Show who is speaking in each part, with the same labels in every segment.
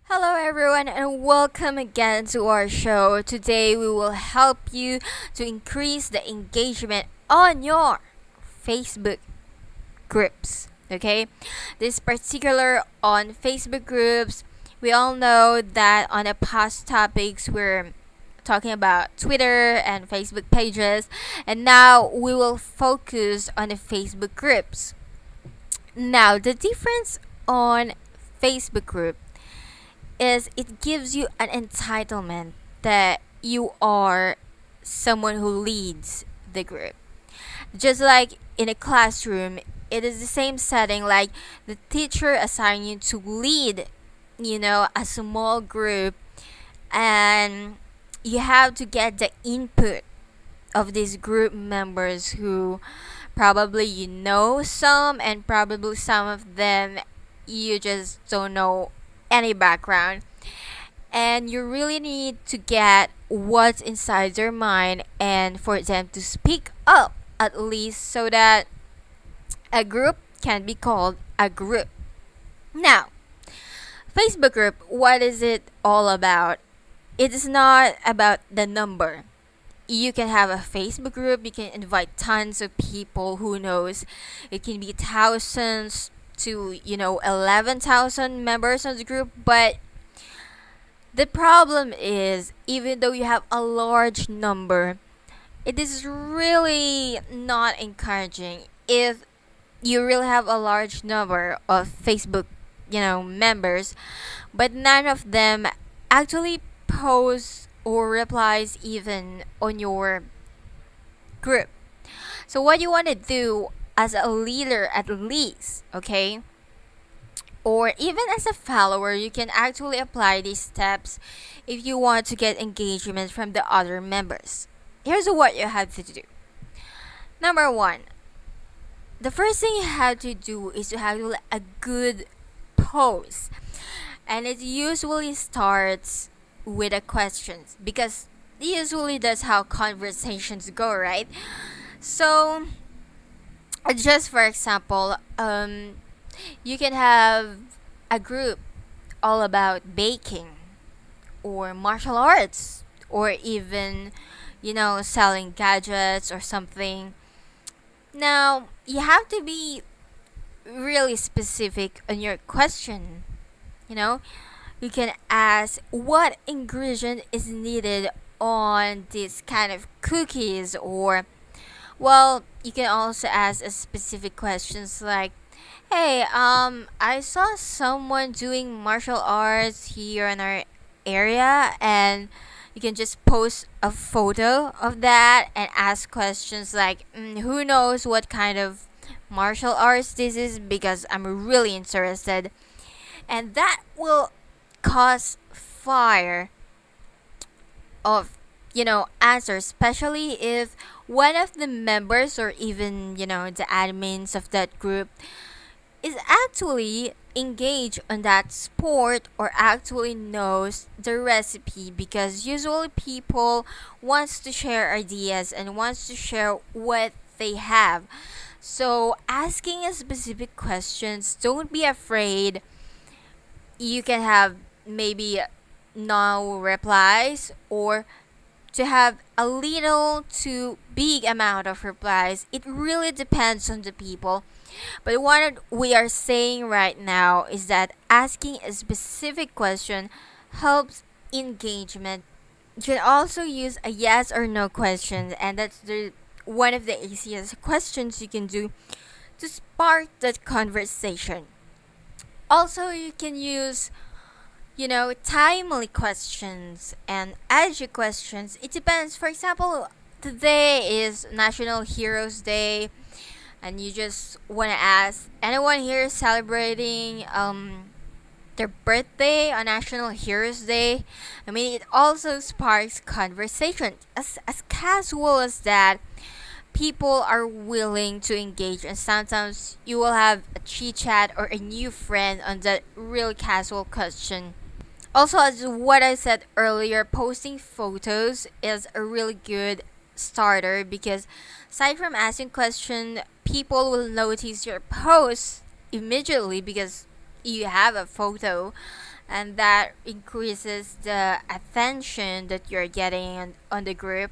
Speaker 1: Hello, everyone, and welcome again to our show. Today, we will help you to increase the engagement on your Facebook groups. Okay, this particular on Facebook groups, we all know that on the past topics we're talking about Twitter and Facebook pages, and now we will focus on the Facebook groups. Now, the difference on Facebook group is it gives you an entitlement that you are someone who leads the group. Just like in a classroom, it is the same setting like the teacher assign you to lead, a small group, and you have to get the input of these group members who probably you know some and probably some of them you just don't know any background, and you really need to get what's inside their mind and for them to speak up at least so that a group can be called a group. Now, Facebook group, what is it all about? It is not about the number. You can have a Facebook group, you can invite tons of people, who knows, it can be thousands to 11,000 members of the group, but the problem is, even though you have a large number, it is really not encouraging if you really have a large number of Facebook, members, but none of them actually post or replies even on your group. So what you want to do as a leader at least, okay? Or even as a follower, you can actually apply these steps if you want to get engagement from the other members. Here's what you have to do. Number one, the first thing you have to do is to have a good post. And it usually starts with a questions because usually that's how conversations go, right? So, just for example, you can have a group all about baking or martial arts or even, selling gadgets or something. Now, you have to be really specific on your question. You know, you can ask what ingredient is needed on this kind of cookies, or well, you can also ask a specific questions like, hey, I saw someone doing martial arts here in our area, and you can just post a photo of that and ask questions like, who knows what kind of martial arts this is because I'm really interested. And that will cause fire of answers, especially if one of the members or even the admins of that group is actually engaged on that sport or actually knows the recipe, because usually people wants to share ideas and wants to share what they have. So asking a specific questions, don't be afraid. You can have maybe no replies or to have a little to big amount of replies. It really depends on the people. But what we are saying right now is that asking a specific question helps engagement. You can also use a yes or no question, and that's the one of the easiest questions you can do to spark that conversation. Also, you can use timely questions and edgy questions. It depends. For example, today is National Heroes Day, and you just want to ask anyone here celebrating their birthday on National Heroes Day. I mean, it also sparks conversation. As casual as that, people are willing to engage, and sometimes you will have a chit chat or a new friend on that really casual question. Also, as what I said earlier, posting photos is a really good starter because aside from asking question, people will notice your post immediately because you have a photo, and that increases the attention that you're getting on the group.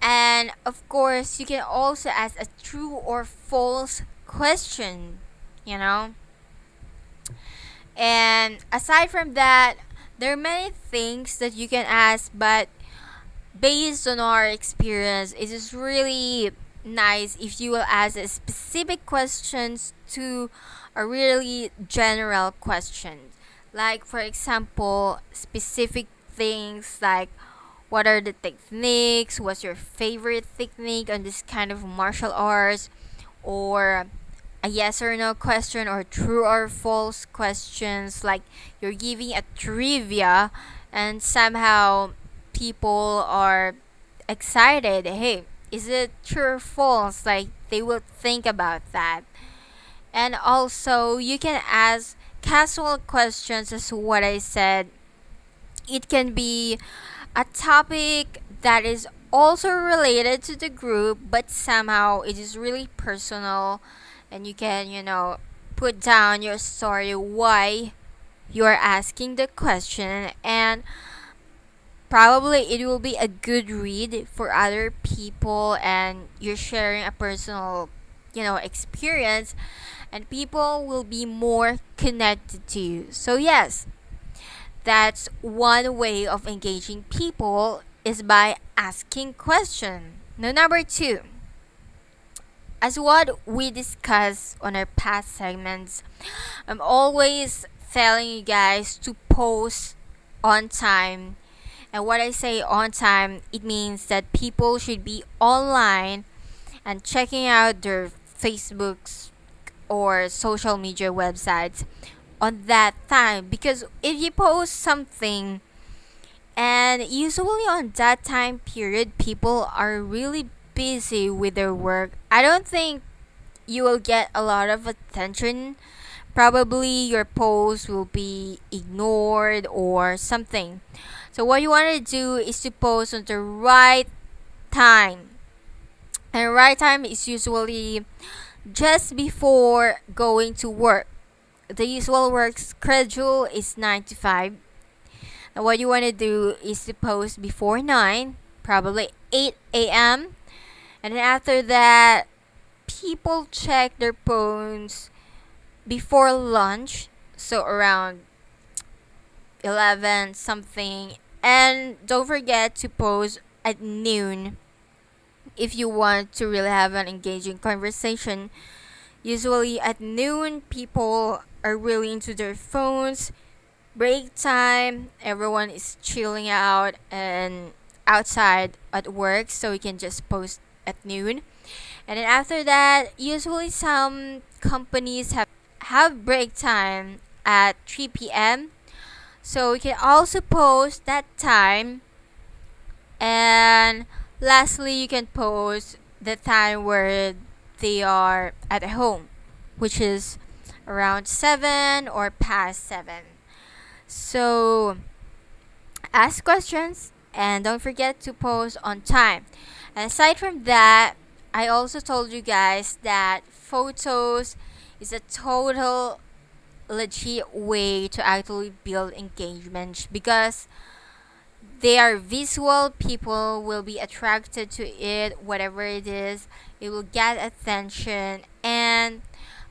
Speaker 1: And of course, you can also ask a true or false question, you know. And aside from that, there are many things that you can ask, but based on our experience, it is really nice if you will ask a specific questions to a really general question. Like for example, specific things like what are the techniques, what's your favorite technique on this kind of martial arts, or a yes or no question or true or false questions, like you're giving a trivia and somehow people are excited. Hey, is it true or false? Like they will think about that. And also you can ask casual questions, as what I said. It can be a topic that is also related to the group, but somehow it is really personal, and you can, put down your story why you're asking the question, and probably it will be a good read for other people, and you're sharing a personal, experience, and people will be more connected to you. So, yes, that's one way of engaging people is by asking questions. Now, number two, as what we discussed on our past segments, I'm always telling you guys to post on time. And what I say on time, it means that people should be online and checking out their Facebooks or social media websites on that time, because if you post something and usually on that time period people are really busy with their work, I don't think you will get a lot of attention. Probably your post will be ignored or something. So what you want to do is to post on the right time, and right time is usually just before going to work. The usual work schedule is 9 to 5. Now, what you want to do is to post before 9, probably 8 a.m. And then after that, people check their phones before lunch, so around 11 something. And don't forget to post at noon if you want to really have an engaging conversation. Usually at noon, people are really into their phones. Break time, everyone is chilling out and outside at work, so you can just post at noon. And then after that, usually some companies have break time at 3 p.m. So you can also post that time. And lastly, you can post the time where they are at home, which is around 7 or past 7. So ask questions and don't forget to post on time. And aside from that, I also told you guys that photos is a total legit way to actually build engagement, because they are visual. People will be attracted to it, whatever it is. It will get attention, and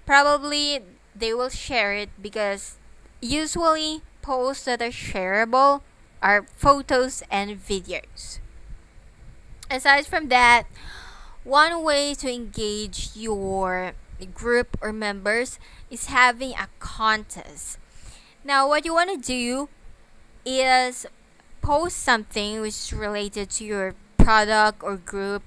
Speaker 1: probably they will share it, because usually posts that are shareable are photos and videos. Aside from that, one way to engage your group or members is having a contest. Now, what you want to do is post something which is related to your product or group,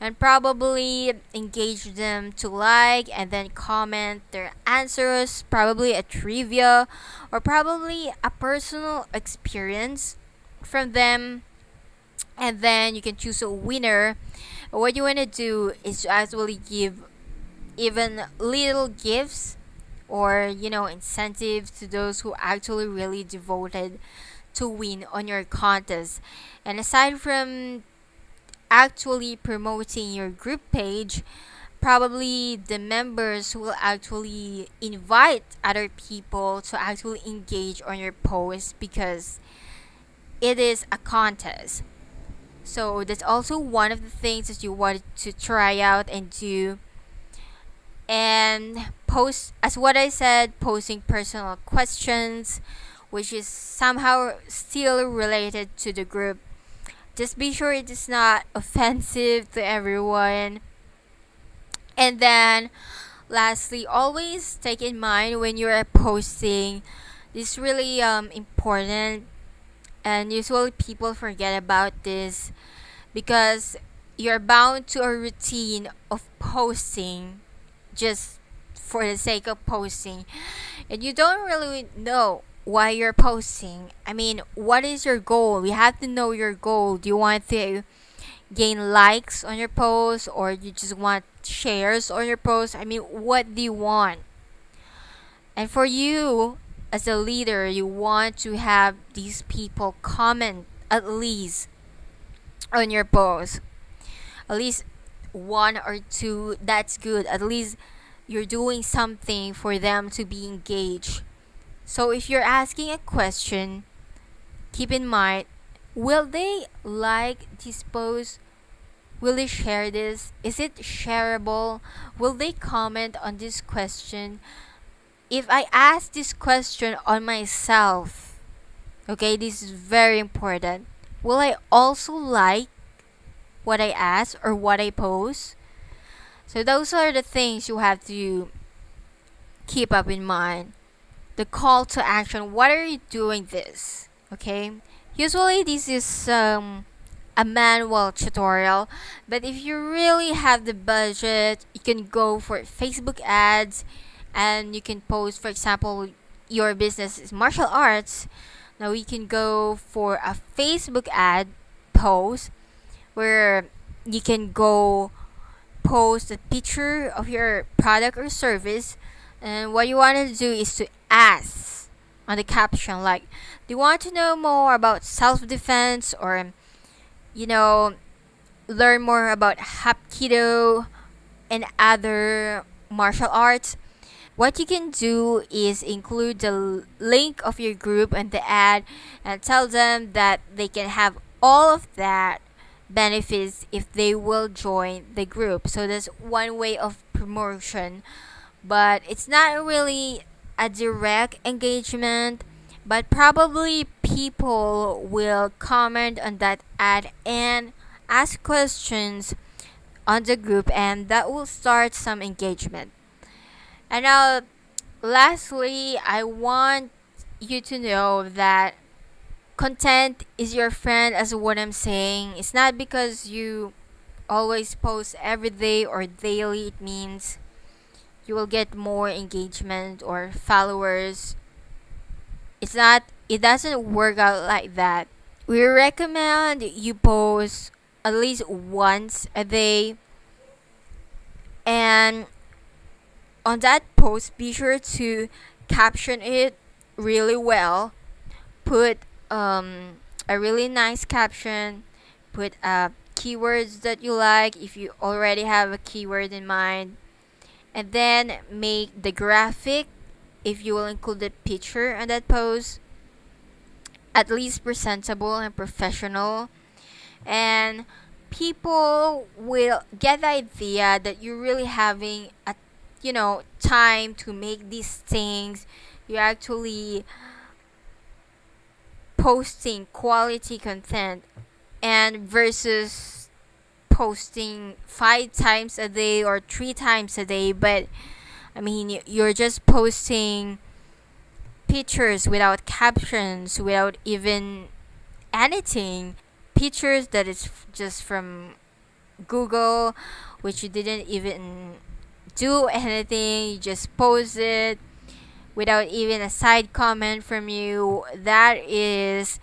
Speaker 1: and probably engage them to like and then comment their answers, probably a trivia or probably a personal experience from them, and then you can choose a winner. What you want to do is to actually give even little gifts or incentives to those who actually really devoted to win on your contest. And aside from actually promoting your group page, probably the members will actually invite other people to actually engage on your post because it is a contest. So that's also one of the things that you wanted to try out and do. And post, as what I said, posting personal questions, which is somehow still related to the group. Just be sure it is not offensive to everyone. And then lastly, always take in mind when you're posting, this is really important, and usually people forget about this because you're bound to a routine of posting just for the sake of posting, and you don't really know why you're posting. I mean, what is your goal? You have to know your goal. Do you want to gain likes on your post, or you just want shares on your post? I mean, what do you want? And for you as a leader, you want to have these people comment at least on your post. At least one or two, that's good. At least you're doing something for them to be engaged. So if you're asking a question, keep in mind, will they like this post? Will they share this? Is it shareable? Will they comment on this question? If I ask this question on myself, okay, this is very important. Will I also like what I ask or what I post? So those are the things you have to keep up in mind. The call to action. What are you doing this? Okay. Usually this is a manual tutorial, but if you really have the budget, you can go for Facebook ads, and you can post, for example, your business is martial arts. Now you can go for a Facebook ad post where you can go post a picture of your product or service, and what you want to do is to ask on the caption, like, do you want to know more about self-defense, or learn more about Hapkido and other martial arts? What you can do is include the link of your group and the ad, and tell them that they can have all of that benefits if they will join the group. So that's one way of promotion, but it's not really a direct engagement, but probably people will comment on that ad and ask questions on the group, and that will start some engagement. And now, lastly, I want you to know that content is your friend, as what I'm saying. It's not because you always post every day or daily, it means you will get more engagement or followers. It doesn't work out like that. We recommend you post at least once a day, and on that post, be sure to caption it really well. Put a really nice caption. Put keywords that you like if you already have a keyword in mind. And then make the graphic, if you will include the picture on that post, at least presentable and professional. And people will get the idea that you're really having a time to make these things. You're actually posting quality content, and versus posting 5 times a day or 3 times a day. But I mean, you're just posting pictures without captions, without even anything. Pictures that is just from Google, which you didn't even do anything, you just post it without even a side comment from you. That is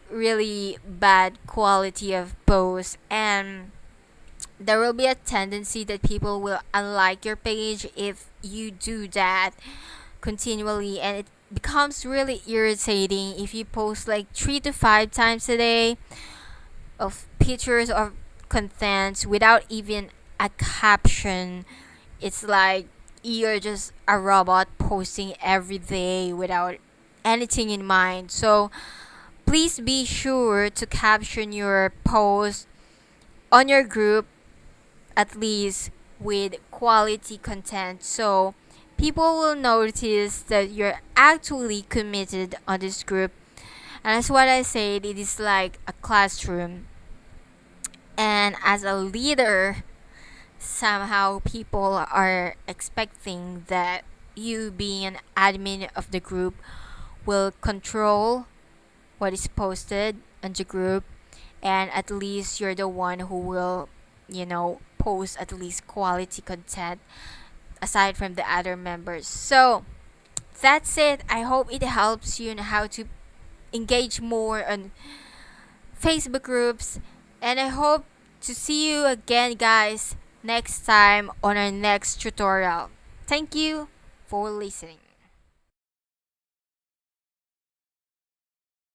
Speaker 1: really bad quality of post, and there will be a tendency that people will unlike your page if you do that continually, and it becomes really irritating if you post like 3 to 5 times a day of pictures or contents without even a caption, it's like you're just a robot posting every day without anything in mind. So please be sure to caption your post on your group at least with quality content, so people will notice that you're actually committed on this group. And as what I said, it is like a classroom. And as a leader, somehow people are expecting that you, being an admin of the group, will control what is posted on the group, and at least you're the one who will, post at least quality content aside from the other members. So that's it. I hope it helps you on how to engage more on Facebook groups, and I hope to see you again, guys, next time on our next tutorial. Thank you for listening.